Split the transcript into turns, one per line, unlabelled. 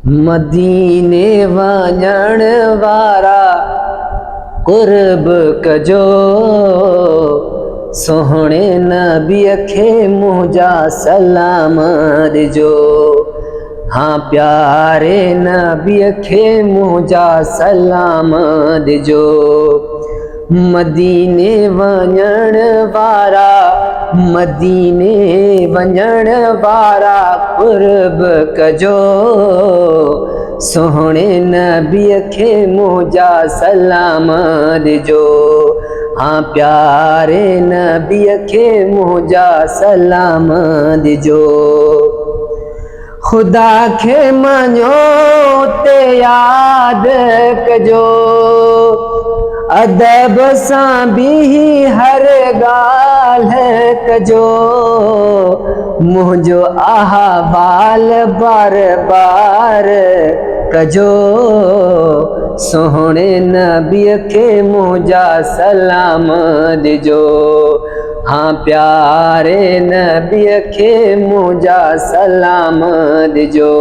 मदीने वञण वारा कुर्ब कजो, सोहणे नबीअ खे मुंहिंजा सलाम ॾिजो। हाँ प्यारे नबीअ खे मुंहिंजा सलाम ॾिजो। मदीने वञण वारा, मदीने वञण वारा कुर्ब कजो, सोहणे नबीअ खे मुंहिंजा सलाम ॾिजो। हाँ प्यारे नबीअ खे मुंहिंजा सलाम ॾिजो। खुदा खे मञो ते यादि कजो, अदब सां बि हर ॻाल्हि कजो। मुंहिंजो अहवाल बार बार कजो, सोहणे नबीअ खे मुंहिंजा सलाम ॾिजो। हाँ प्यारे नबीअ खे मुंहिंजा सलाम ॾिजो।